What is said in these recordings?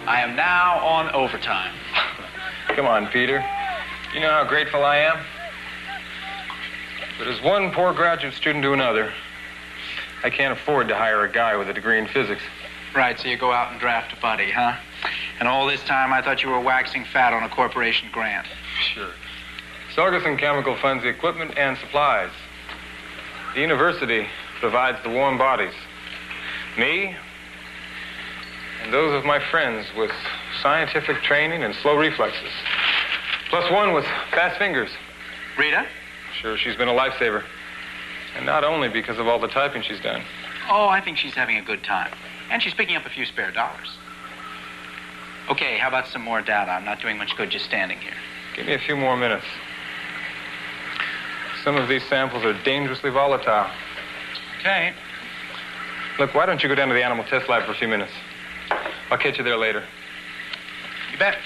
I am now on overtime. Come on, Peter. You know how grateful I am? But as one poor graduate student to another, I can't afford to hire a guy with a degree in physics. Right, so you go out and draft a buddy, huh? And all this time I thought you were waxing fat on a corporation grant. Sure. Sorgerson Chemical funds the equipment and supplies. The university provides the warm bodies. Me and those of my friends with scientific training and slow reflexes. Plus one with fast fingers. Rita? Sure, she's been a lifesaver. And not only because of all the typing she's done. Oh, I think she's having a good time. And she's picking up a few spare dollars. Okay, how about some more data? I'm not doing much good just standing here. Give me a few more minutes. Some of these samples are dangerously volatile. Okay. Look, why don't you go down to the animal test lab for a few minutes? I'll catch you there later. You bet.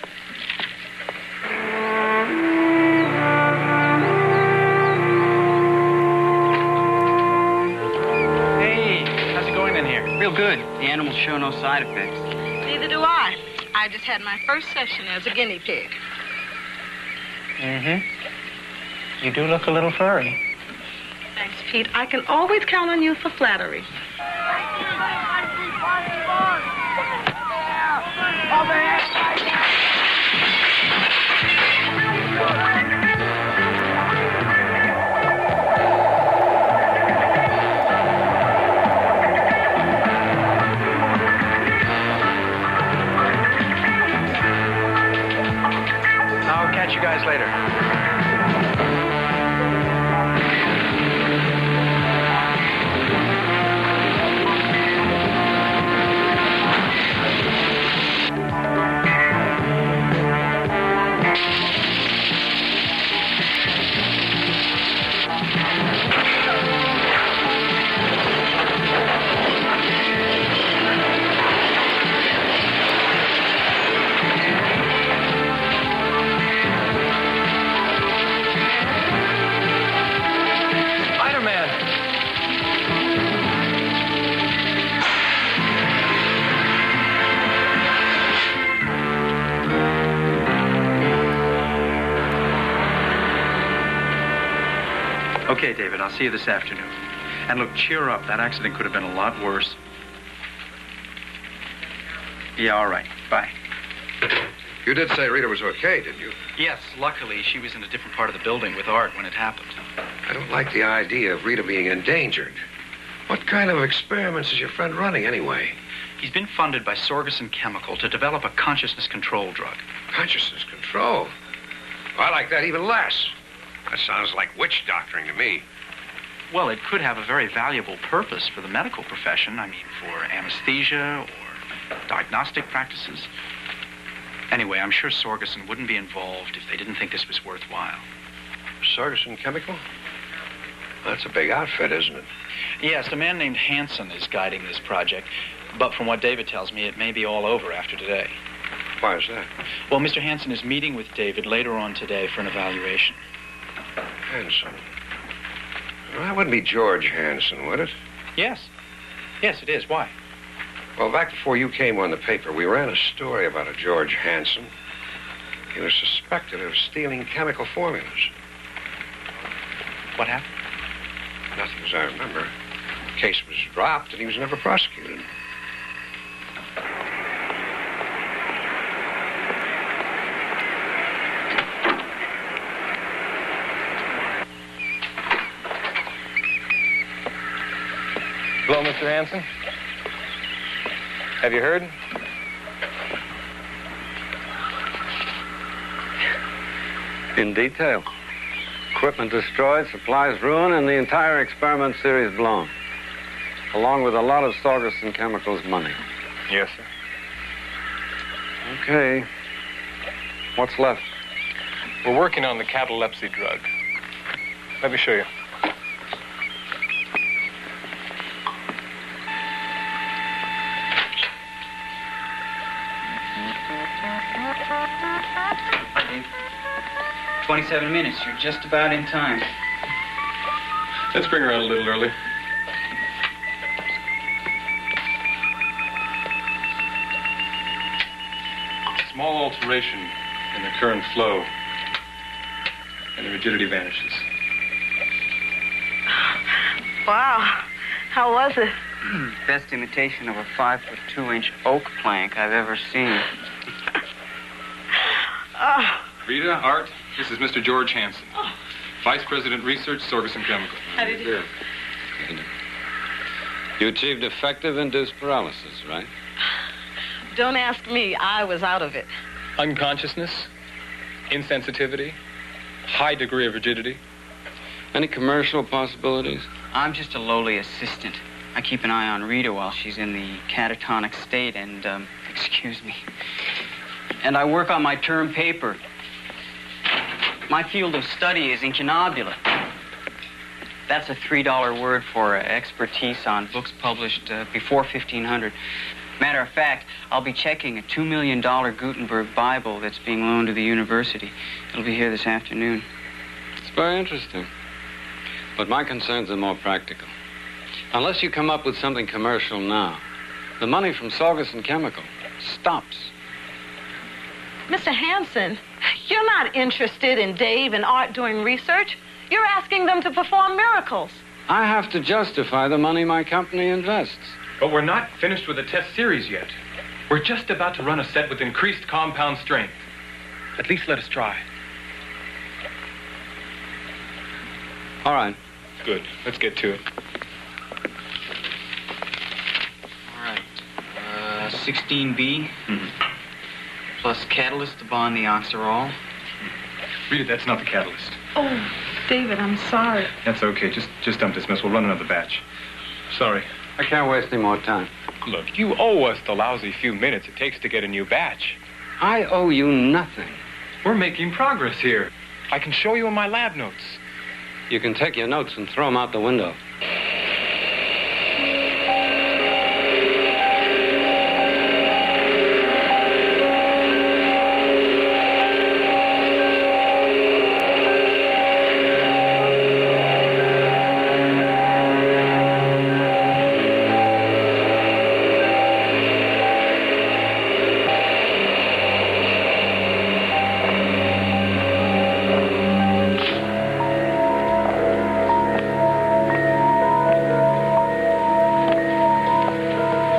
Hey, how's it going in here? Real good. The animals show no side effects. Neither do I. I just had my first session as a guinea pig. Mm-hmm. You do look a little furry. Thanks, Pete. I can always count on you for flattery. I'll catch you guys later. Okay, David, I'll see you this afternoon. And look, cheer up. That accident could have been a lot worse. Yeah, all right. Bye. You did say Rita was okay, didn't you? Yes, luckily, she was in a different part of the building with Art when it happened. I don't like the idea of Rita being endangered. What kind of experiments is your friend running, anyway? He's been funded by Sorgerson Chemical to develop a consciousness control drug. Consciousness control? Well, I like that even less. That sounds like witch doctoring to me. Well, it could have a very valuable purpose for the medical profession. I mean, for anesthesia or diagnostic practices. Anyway, I'm sure Sorgerson wouldn't be involved if they didn't think this was worthwhile. Sorgerson Chemical? That's a big outfit, isn't it? Yes, a man named Hanson is guiding this project. But from what David tells me, it may be all over after today. Why is that? Well, Mr. Hanson is meeting with David later on today for an evaluation. Hanson. Well, that wouldn't be George Hanson, would it? Yes. Yes, it is. Why? Well, back before you came on the paper, we ran a story about a George Hanson. He was suspected of stealing chemical formulas. What happened? Nothing as I remember. The case was dropped and he was never prosecuted. Hello, Mr. Hanson. Have you heard? In detail. Equipment destroyed, supplies ruined, and the entire experiment series blown. Along with a lot of Sorgerson Chemicals money. Yes, sir. Okay. What's left? We're working on the catalepsy drug. Let me show you. Dave. 27 minutes. You're just about in time. Let's bring her out a little early. small alteration in the current flow, and the rigidity vanishes. Wow. How was it? Best imitation of a 5'2" oak plank I've ever seen. Oh, Rita, Art, this is Mr. George Hansen, Vice President Research, Sorgerson Chemical. how did you... Good. You achieved effective induced paralysis, right? Don't ask me. I was out of it. Unconsciousness, insensitivity, high degree of rigidity. Any commercial possibilities? I'm just a lowly assistant. I keep an eye on Rita while she's in the catatonic state and, excuse me. And I work on my term paper. My field of study is incunabula. That's a $3 word for expertise on books published before 1500. Matter of fact, I'll be checking a $2 million Gutenberg Bible that's being loaned to the university. It'll be here this afternoon. It's very interesting. But my concerns are more practical. Unless you come up with something commercial now, the money from Sorgerson Chemical stops. Mr. Hansen, you're not interested in Dave and Art doing research. You're asking them to perform miracles. I have to justify the money my company invests. But we're not finished with the test series yet. We're just about to run a set with increased compound strength. At least let us try. All right. Good. Let's get to it. All right. 16B. Plus catalyst to bond the oxirol. Rita, that's not the catalyst. Oh, David, I'm sorry. That's okay. Just dump this, miss. We'll run another batch. Sorry. I can't waste any more time. Look, you owe us the lousy few minutes it takes to get a new batch. I owe you nothing. We're making progress here. I can show you in my lab notes. You can take your notes and throw them out the window.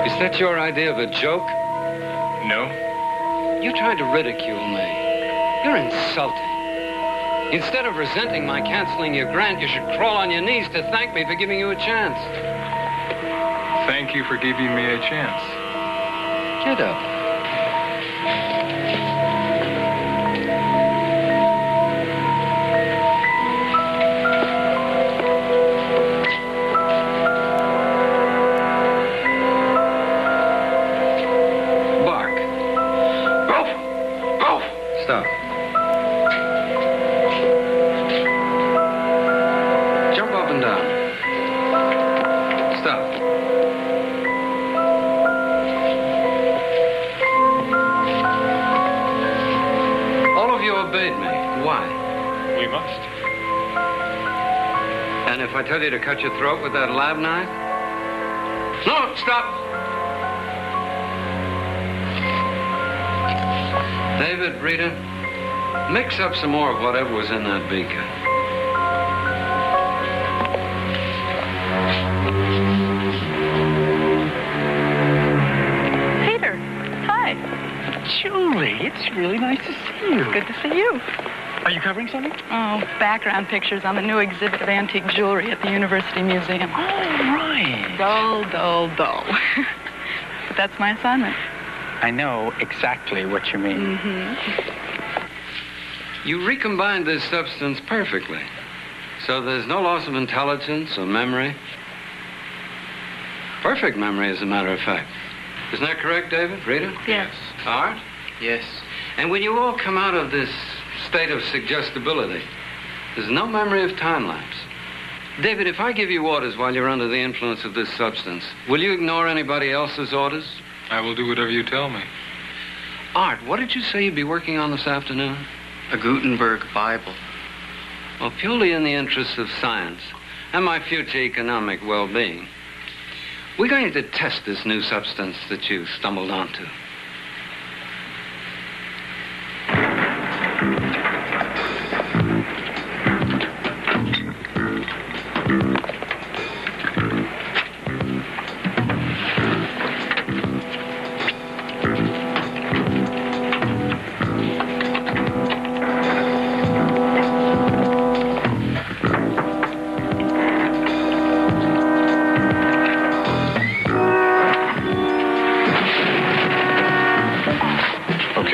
Is that your idea of a joke? No? You tried to ridicule me. You're insulting. Instead of resenting my canceling your grant, you should crawl on your knees to thank me for giving you a chance. Thank you for giving me a chance. Get up. Stop. Jump up and down. Stop. All of you obeyed me. Why? We must. And if I tell you to cut your throat with that lab knife? No, stop. David, Rita, mix up some more of whatever was in that beaker. Peter, hi. Julie, it's really nice to see you. Good to see you. Are you covering something? Oh, background pictures on the new exhibit of antique jewelry at the University Museum. Oh, right. Dull, dull, dull. But that's my assignment. I know exactly what you mean. You recombined this substance perfectly. So there's no loss of intelligence or memory. Perfect memory, as a matter of fact. Isn't that correct, David? Rita? Yes. Art? Yes. And when you all come out of this state of suggestibility, there's no memory of time lapse. David, if I give you orders while you're under the influence of this substance, will you ignore anybody else's orders? I will do whatever you tell me. Art, what did you say you'd be working on this afternoon? A Gutenberg Bible. Well, purely in the interests of science and my future economic well-being, we're going to test this new substance that you stumbled onto.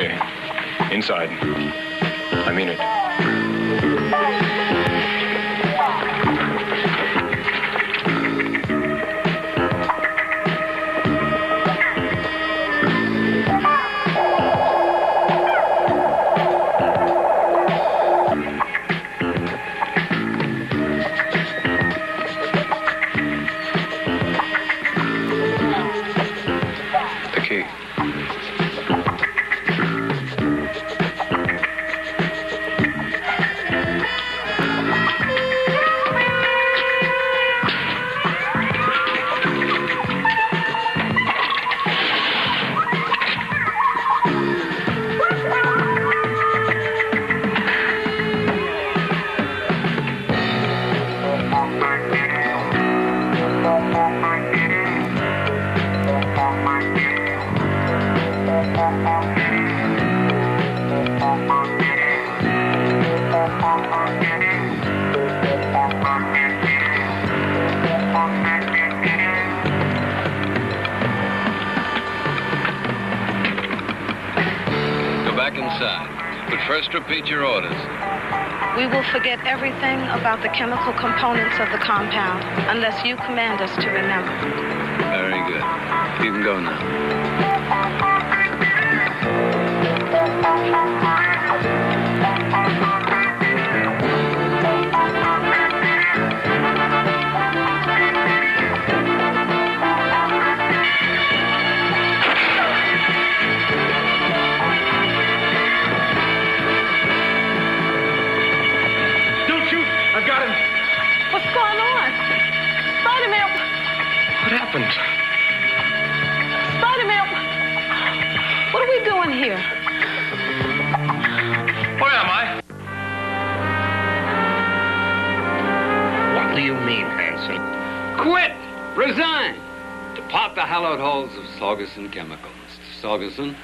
Okay. Inside. I mean it. The key. Go back inside. But first repeat your orders. We will forget everything about the chemical components of the compound unless you command us to remember. Very good. You can go now. Don't shoot! I've got him! What's going on? Spider-Man! What happened? Spider-Man! What are we doing here? Where am I? What do you mean, Hanson? Quit! Resign! Depart the hallowed halls of Saugerson Chemical, Mr. Saugerson.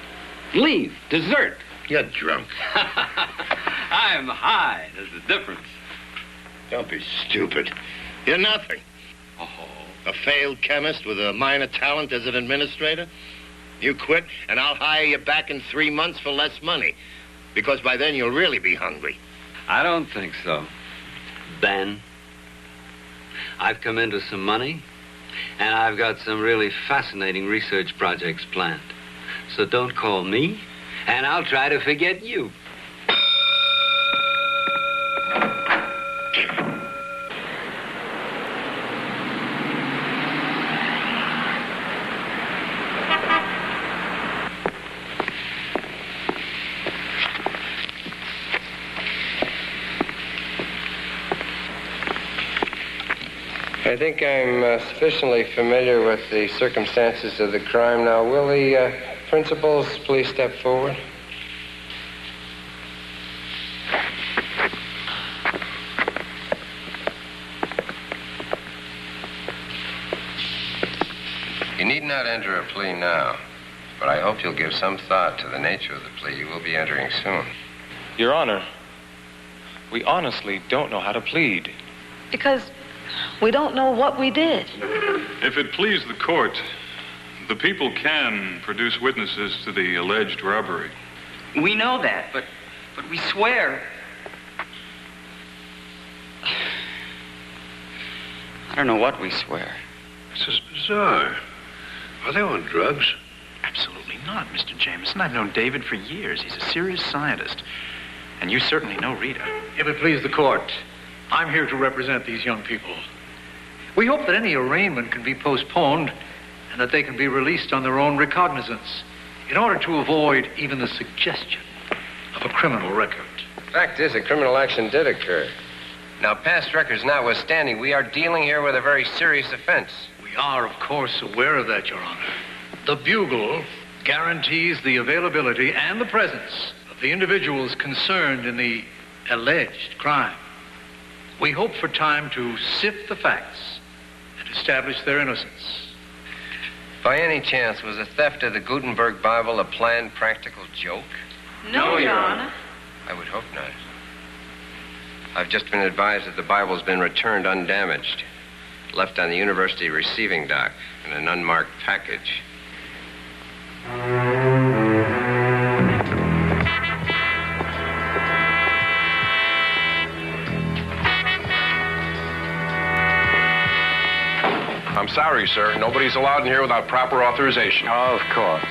Leave. Desert. You're drunk. I'm high. There's a difference. Don't be stupid. You're nothing. Oh. A failed chemist with a minor talent as an administrator? You quit, and I'll hire you back in 3 months for less money. Because by then you'll really be hungry. I don't think so. Ben, I've come into some money, and I've got some really fascinating research projects planned. So don't call me, and I'll try to forget you. I think I'm sufficiently familiar with the circumstances of the crime now. Will the principals please step forward? You need not enter a plea now, but I hope you'll give some thought to the nature of the plea you will be entering soon. Your Honor, we honestly don't know how to plead. Because we don't know what we did. If it please the court, the people can produce witnesses to the alleged robbery. We know that, but we swear. I don't know what we swear. This is bizarre. Are they on drugs? Absolutely not, Mr. Jameson. I've known David for years. He's a serious scientist. And you certainly know Rita. If it please the court, I'm here to represent these young people. We hope that any arraignment can be postponed and that they can be released on their own recognizance in order to avoid even the suggestion of a criminal record. Fact is, a criminal action did occur. Now, past records notwithstanding, we are dealing here with a very serious offense. We are, of course, aware of that, Your Honor. The Bugle guarantees the availability and the presence of the individuals concerned in the alleged crime. We hope for time to sift the facts and establish their innocence. By any chance, was the theft of the Gutenberg Bible a planned, practical joke? No, Your Honor. I would hope not. I've just been advised that the Bible's been returned undamaged, left on the university receiving dock in an unmarked package. Sorry, sir. Nobody's allowed in here without proper authorization. Of course.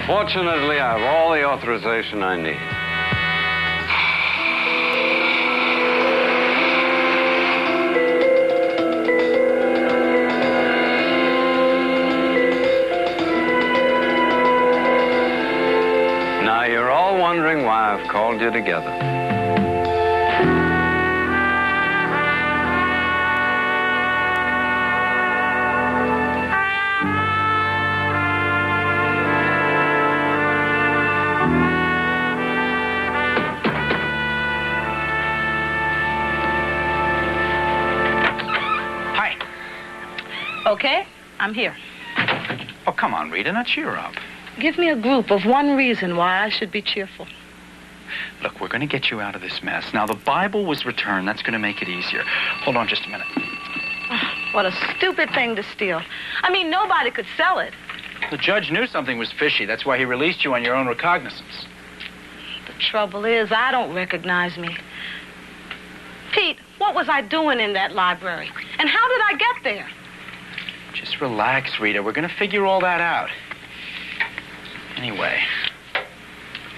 Fortunately, I have all the authorization I need. Now, you're all wondering why I've called you together. Okay, I'm here. Oh, come on, Rita, now cheer up. Give me a group of one reason why I should be cheerful. Look, we're going to get you out of this mess. Now, the Bible was returned. That's going to make it easier. Hold on just a minute. What a stupid thing to steal. I mean, nobody could sell it. The judge knew something was fishy. That's why he released you on your own recognizance. The trouble is, I don't recognize me. Pete, what was I doing in that library? And how did I get there? Just relax, Rita. We're going to figure all that out. Anyway,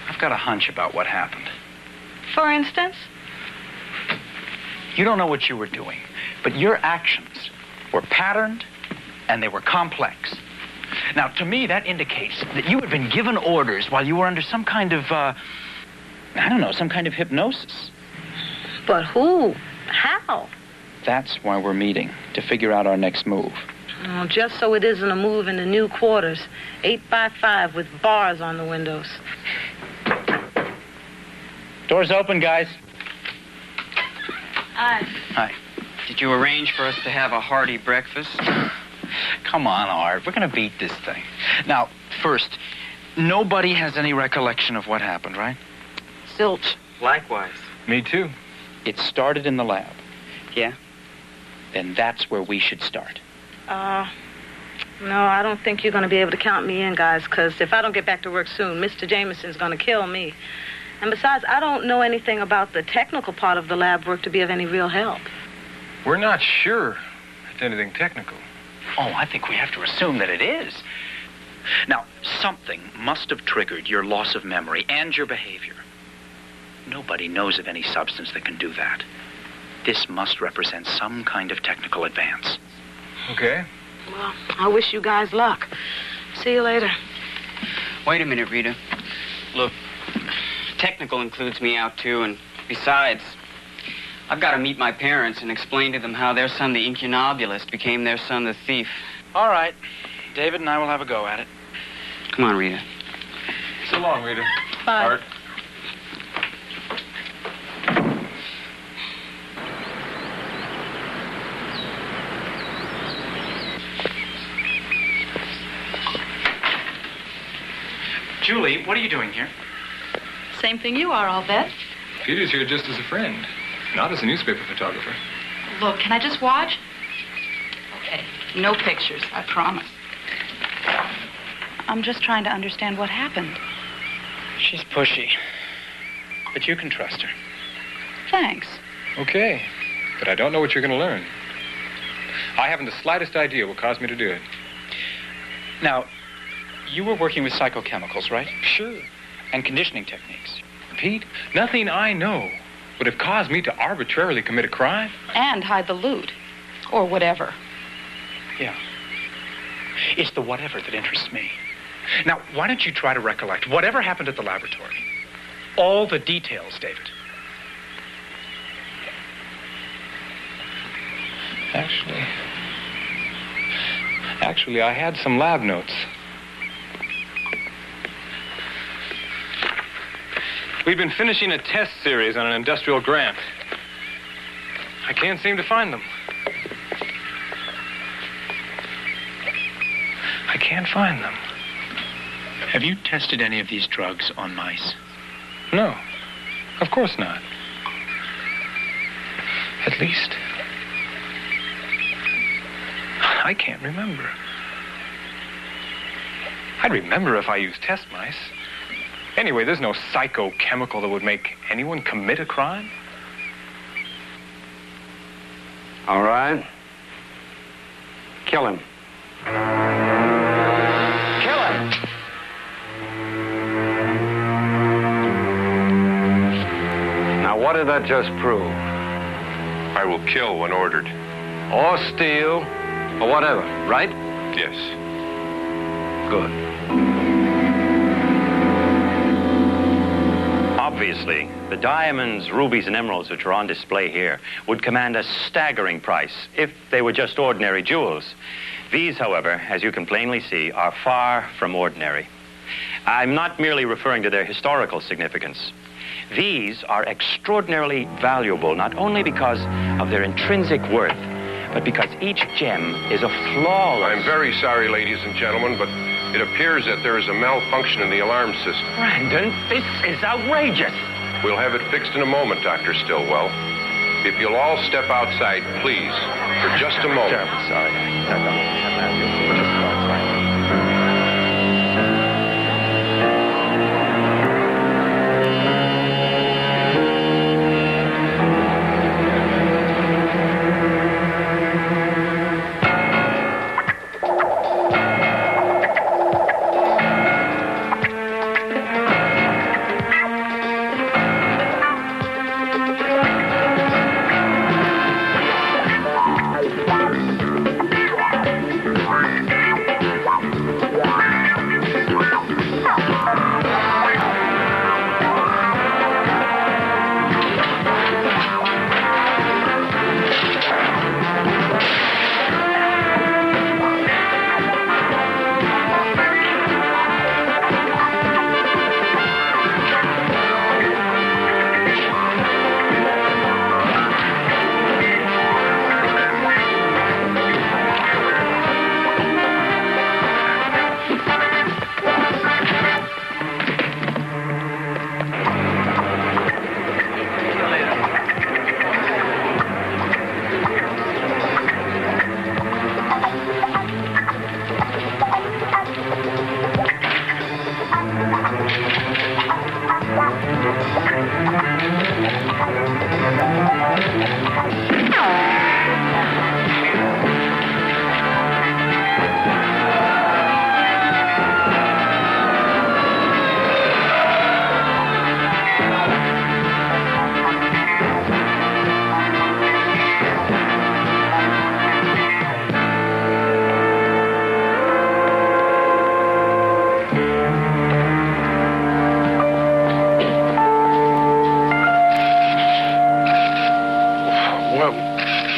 I've got a hunch about what happened. For instance? You don't know what you were doing, but your actions were patterned and they were complex. Now, to me, that indicates that you had been given orders while you were under some kind of, some kind of hypnosis. But who? How? That's why we're meeting, to figure out our next move. Oh, just so it isn't a move in the new quarters. 8x5 with bars on the windows. Doors open, guys. Hi. Hi. Did you arrange for us to have a hearty breakfast? Come on, Art. We're going to beat this thing. Now, first, nobody has any recollection of what happened, right? Zilch. Likewise. Me too. It started in the lab. Yeah? Then that's where we should start. No, I don't think you're going to be able to count me in, guys, because if I don't get back to work soon, Mr. Jameson's going to kill me. And besides, I don't know anything about the technical part of the lab work to be of any real help. We're not sure it's anything technical. Oh, I think we have to assume that it is. Now, something must have triggered your loss of memory and your behavior. Nobody knows of any substance that can do that. This must represent some kind of technical advance. Okay. Well, I wish you guys luck. See you later. Wait a minute, Rita. Look, technical includes me out, too, and besides, I've got to meet my parents and explain to them how their son, the incunabulist, became their son, the thief. All right. David and I will have a go at it. Come on, Rita. So long, Rita. Bye. Art. Julie, what are you doing here? Same thing you are, I'll bet. Peter's here just as a friend, not as a newspaper photographer. Look, can I just watch? Okay, no pictures, I promise. I'm just trying to understand what happened. She's pushy, but you can trust her. Thanks. Okay, but I don't know what you're going to learn. I haven't the slightest idea what caused me to do it. Now, you were working with psychochemicals, right? Sure. And conditioning techniques. Pete, nothing I know would have caused me to arbitrarily commit a crime. And hide the loot. Or whatever. Yeah. It's the whatever that interests me. Now, why don't you try to recollect whatever happened at the laboratory? All the details, David. Actually, I had some lab notes. We've been finishing a test series on an industrial grant. I can't seem to find them. I can't find them. Have you tested any of these drugs on mice? No, of course not. At least, I can't remember. I'd remember if I used test mice. Anyway, there's no psychochemical that would make anyone commit a crime. All right. Kill him. Kill him! Now, what did that just prove? I will kill when ordered. Or steal, or whatever, right? Yes. Good. Obviously, the diamonds, rubies, and emeralds which are on display here would command a staggering price if they were just ordinary jewels. These, however, as you can plainly see, are far from ordinary. I'm not merely referring to their historical significance. These are extraordinarily valuable, not only because of their intrinsic worth, but because each gem is a flawless... I'm very sorry, ladies and gentlemen, but it appears that there is a malfunction in the alarm system. Brandon, this is outrageous. We'll have it fixed in a moment, Dr. Stillwell. If you'll all step outside, please, for just a moment. Terribly sorry.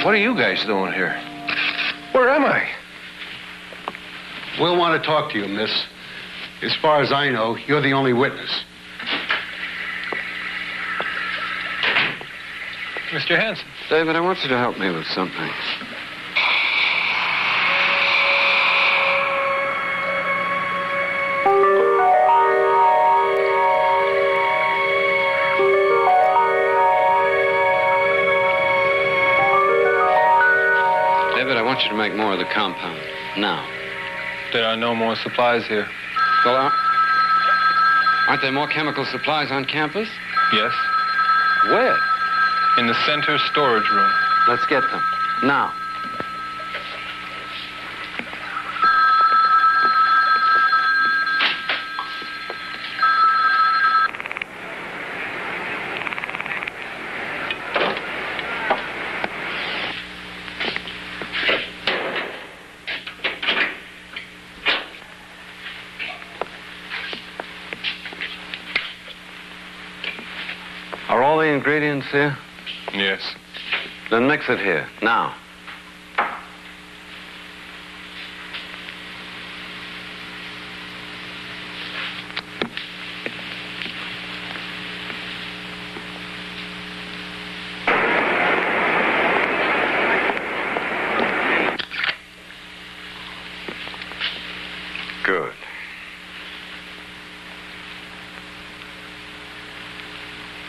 What are you guys doing here? Where am I? We'll want to talk to you, miss. As far as I know, you're the only witness. Mr. Hanson. David, I want you to help me with something. David, I want you to make more of the compound. Now. There are no more supplies here. Well, aren't there more chemical supplies on campus? Yes. Where? In the center storage room. Let's get them. Now. Are all the ingredients here? Yes. Then mix it here, now. Good.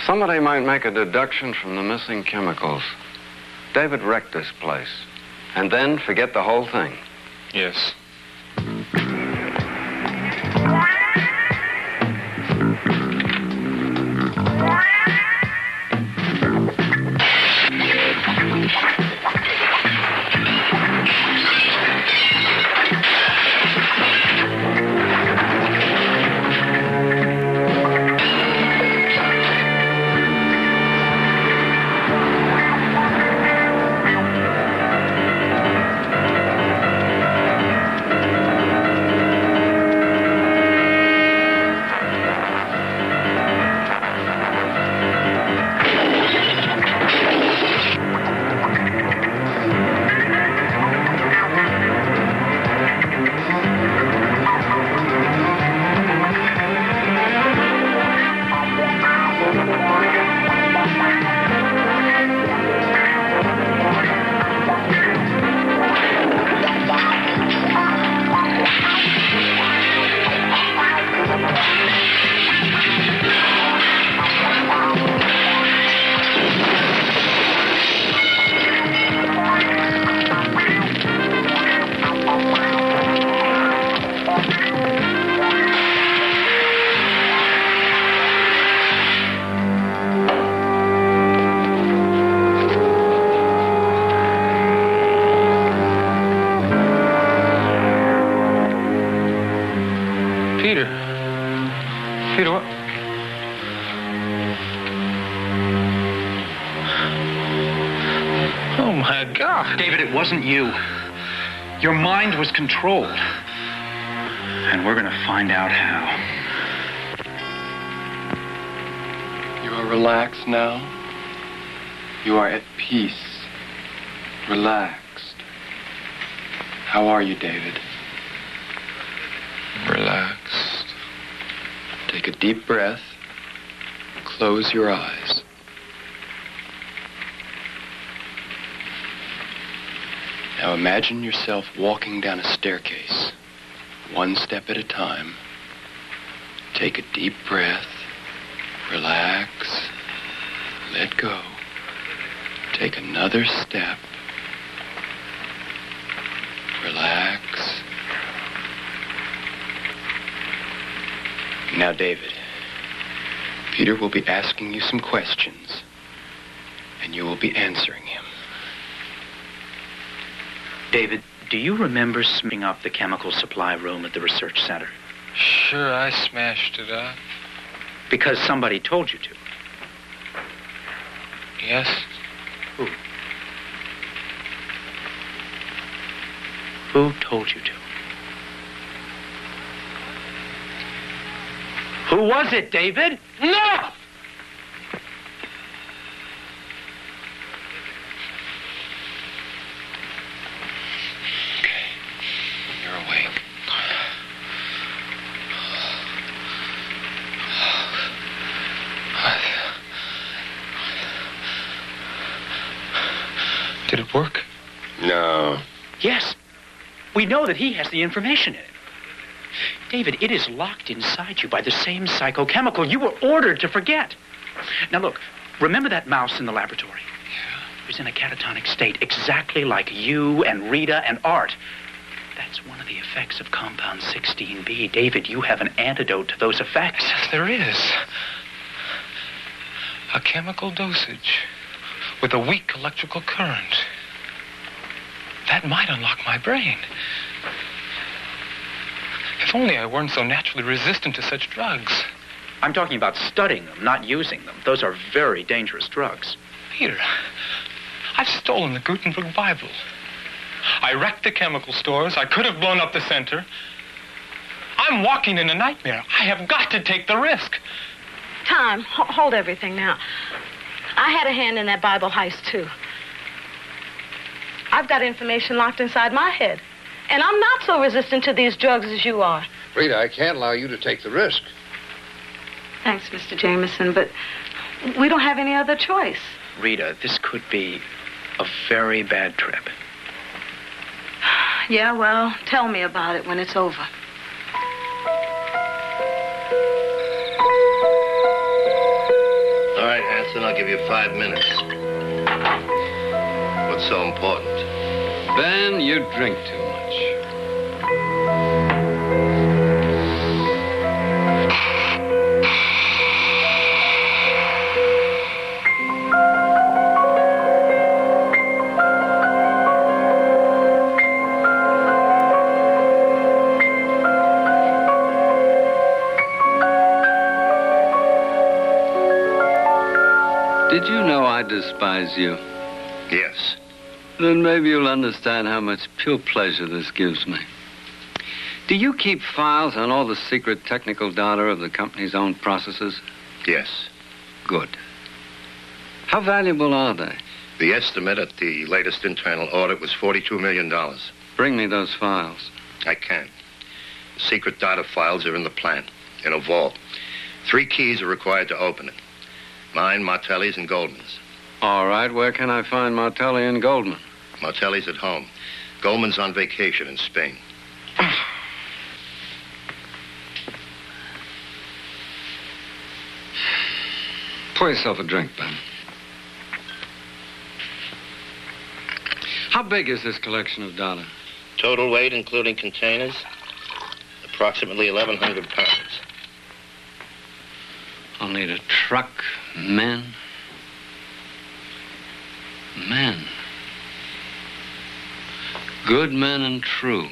Somebody might make a deduction from the missing chemicals. David wrecked this place. And then forget the whole thing. Yes. it wasn't you. Your mind was controlled. And we're going to find out how. You are relaxed now. You are at peace. Relaxed. How are you, David? Relaxed. Take a deep breath. Close your eyes. Now imagine yourself walking down a staircase, one step at a time. Take a deep breath. Relax. Let go. Take another step. Relax. Now, David, Peter will be asking you some questions, and you will be answering him. David, do you remember smashing up the chemical supply room at the research center? Sure, I smashed it up. Because somebody told you to. Yes. Who? Who told you to? Who was it, David? No! You're awake. Did it work? No. Yes. We know that he has the information in it. David, it is locked inside you by the same psychochemical you were ordered to forget. Now look, remember that mouse in the laboratory? Yeah. It was in a catatonic state, exactly like you and Rita and Art. That's one of the effects of compound 16B. David, you have an antidote to those effects. Yes, there is. A chemical dosage with a weak electrical current. That might unlock my brain. If only I weren't so naturally resistant to such drugs. I'm talking about studying them, not using them. Those are very dangerous drugs. Peter, I've stolen the Gutenberg Bible. I wrecked the chemical stores. I could have blown up the center. I'm walking in a nightmare. I have got to take the risk. Tom, hold everything now. I had a hand in that Bible heist, too. I've got information locked inside my head. And I'm not so resistant to these drugs as you are. Rita, I can't allow you to take the risk. Thanks, Mr. Jameson, but we don't have any other choice. Rita, this could be a very bad trip. Yeah, well, tell me about it when it's over. All right, Hanson, I'll give you 5 minutes. What's so important? Ben, you drink too much. Did you know I despise you? Yes. Then maybe you'll understand how much pure pleasure this gives me. Do you keep files on all the secret technical data of the company's own processes? Yes. Good. How valuable are they? The estimate at the latest internal audit was $42 million. Bring me those files. I can't. The secret data files are in the plant, in a vault. 3 keys are required to open it. Mine, Martelli's, and Goldman's. All right, where can I find Martelli and Goldman? Martelli's at home. Goldman's on vacation in Spain. Pour yourself a drink, Ben. How big is this collection of data? Total weight, including containers, approximately 1,100 pounds. I'll need a truck, men. Men. Good men and true.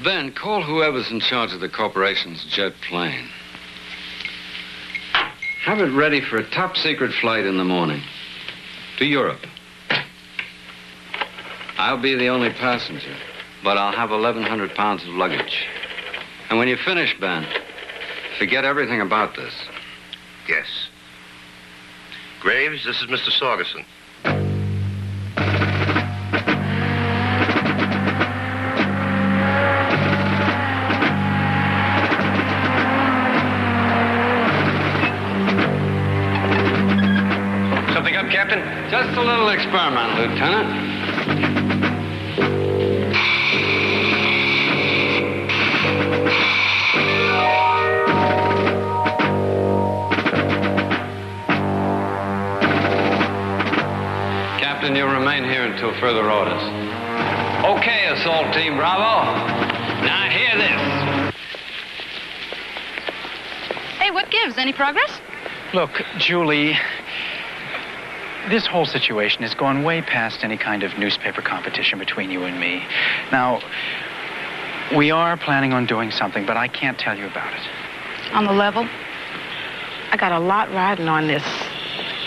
Ben, call whoever's in charge of the corporation's jet plane. Have it ready for a top-secret flight in the morning. To Europe. I'll be the only passenger, but I'll have 1,100 pounds of luggage. And when you finish, Ben, forget everything about this. Yes. Graves, this is Mr. Sorgerson. Something up, Captain? Just a little experiment, Lieutenant. Captain, you'll remain here until further orders. Okay, Assault Team Bravo. Now hear this. Hey, what gives? Any progress? Look, Julie, this whole situation has gone way past any kind of newspaper competition between you and me. Now, we are planning on doing something, but I can't tell you about it. On the level? I got a lot riding on this.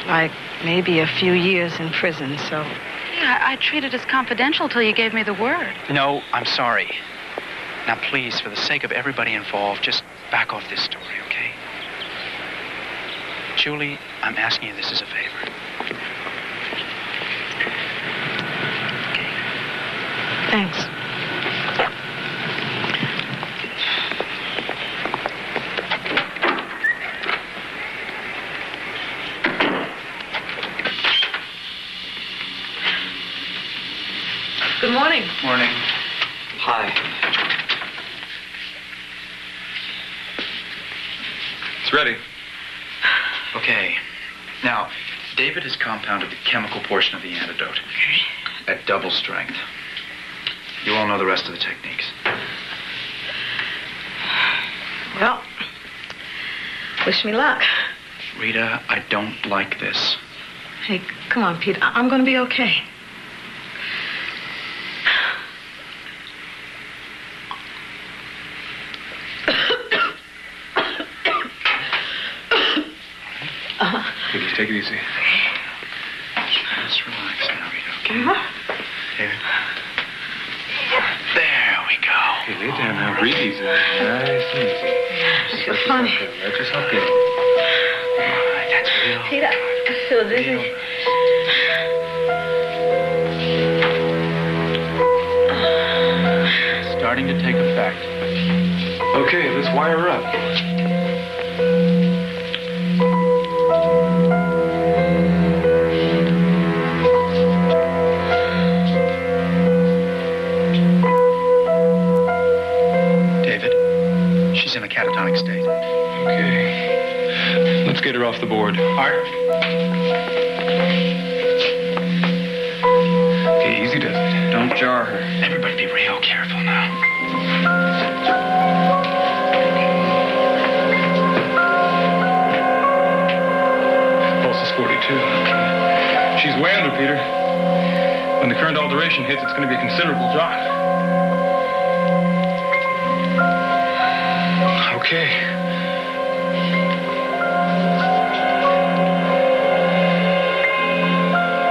Like maybe a few years in prison, so... Yeah, I treated it as confidential till you gave me the word. No, I'm sorry. Now, please, for the sake of everybody involved, just back off this story, okay? Julie, I'm asking you this as a favor. Thanks. Good morning. Morning. Hi. It's ready. Okay. Now, David has compounded the chemical portion of the antidote at double strength. You all know the rest of the techniques. Well, wish me luck. Rita, I don't like this. Hey, come on, Pete. I'm going to be okay. Please, take it easy. Just relax now, Rita, okay? Here. There we go. Hey, lay down now. Breathe easy. Nice and easy. It's funny. Let yourself go. All right, that's real. Pete, I feel dizzy. Starting to take effect. Okay, let's wire her up. David, she's in a catatonic state. Okay. Let's get her off the board. Art? Okay, easy does it. Don't jar her. Everybody be real careful now. Pulse is 42. Okay. She's way under, Peter. When the current alteration hits, it's going to be a considerable drop. Okay.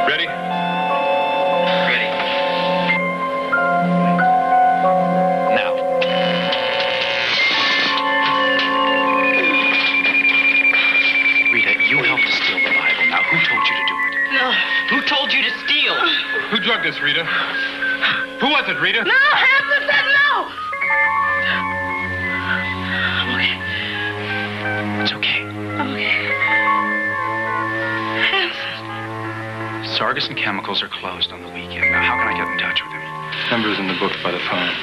Ready? Ready. Now. Rita, you helped to steal the Bible. Now, who told you to do it? No. Who told you to steal? Who drugged us, Rita? Who was it, Rita? No, Hanson said no! It's okay. Okay. Hanson. Sargus and Chemicals are closed on the weekend. Now, how can I get in touch with him? Number's in the book by the phone.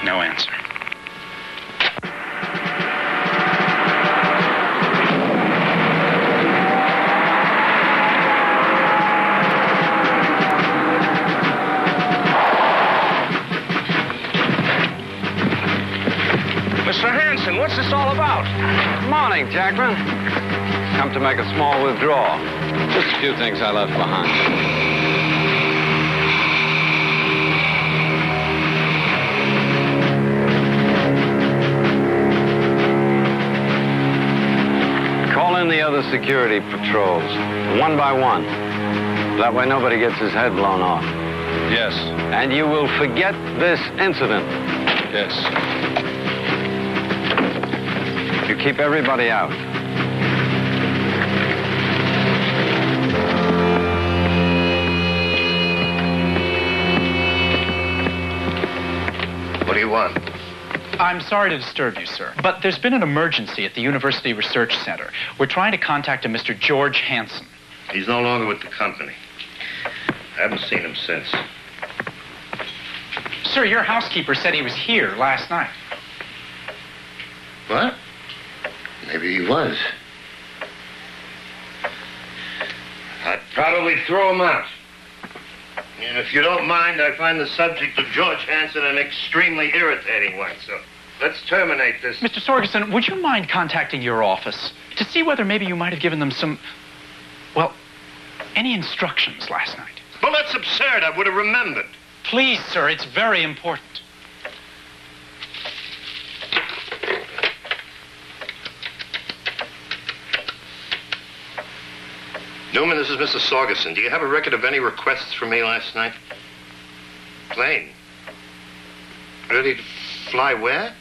No answer. What's this all about? Morning, Jackman. Come to make a small withdrawal. Just a few things I left behind. Call in the other security patrols, one by one. That way nobody gets his head blown off. Yes. And you will forget this incident. Yes. You keep everybody out. What do you want? I'm sorry to disturb you, sir, but there's been an emergency at the University Research Center. We're trying to contact a Mr. George Hansen. He's no longer with the company. I haven't seen him since. Sir, your housekeeper said he was here last night. What? Maybe he was. I'd probably throw him out. And if you don't mind, I find the subject of George Hansen an extremely irritating one, so let's terminate this. Mr. Sorgerson, would you mind contacting your office to see whether maybe you might have given them some, well, any instructions last night? Well, that's absurd. I would have remembered. Please, sir, it's very important. Newman, this is Mr. Sorgerson. Do you have a record of any requests from me last night? Plane. Ready to fly where?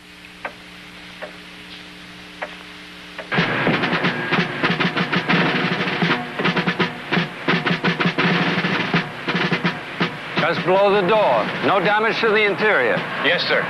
Just below the door. No damage to the interior. Yes, sir.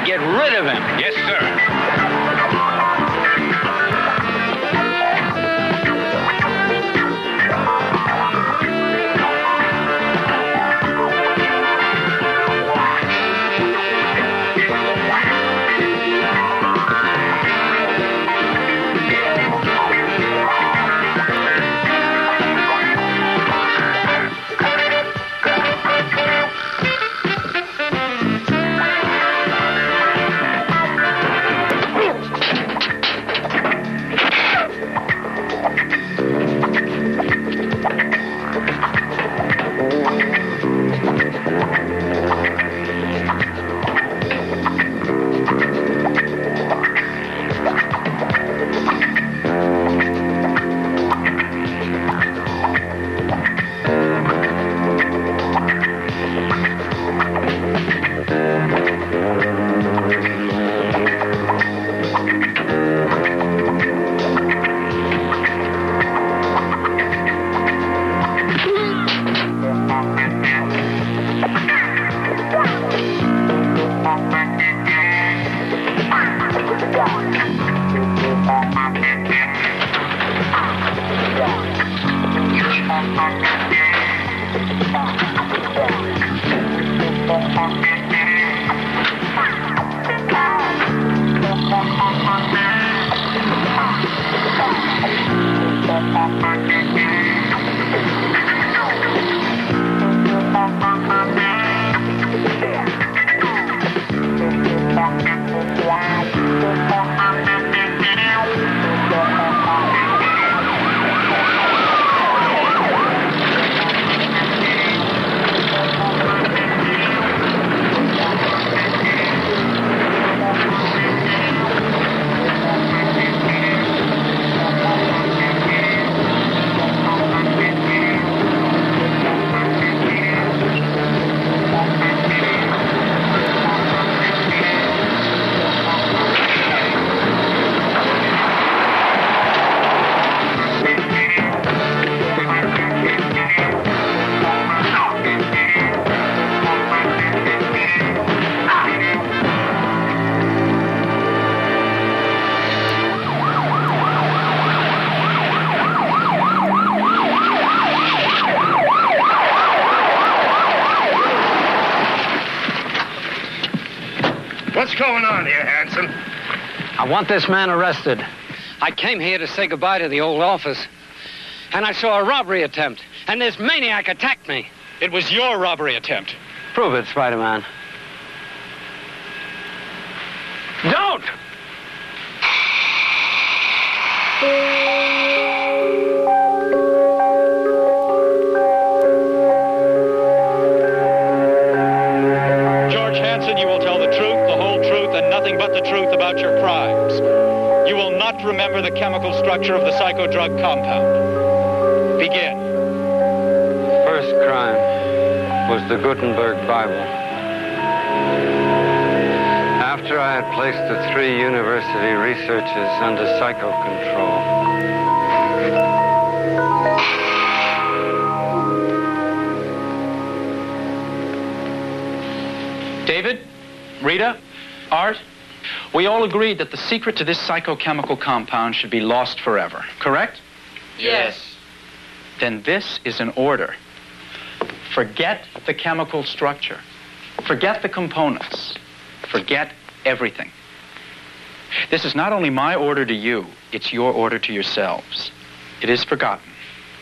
Get rid of him. Yes, sir. What's going on here, Hanson? I want this man arrested. I came here to say goodbye to the old office, and I saw a robbery attempt, and this maniac attacked me. It was your robbery attempt. Prove it, Spider-Man. Don't! George Hanson, you will tell the truth, the whole truth, and nothing but the truth about your crimes. You will not remember the chemical structure of the psychodrug compound. Begin. First crime was the Gutenberg Bible. After I had placed the 3 university researchers under psycho control, David, Rita, Art, we all agreed that the secret to this psychochemical compound should be lost forever, correct? Yes. Then this is an order. Forget the chemical structure. Forget the components. Forget everything. This is not only my order to you, it's your order to yourselves. It is forgotten.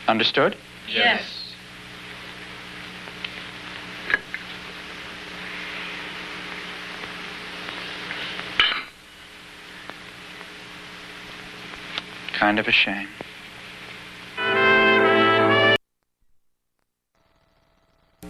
Understood? Yes. Kind of a shame.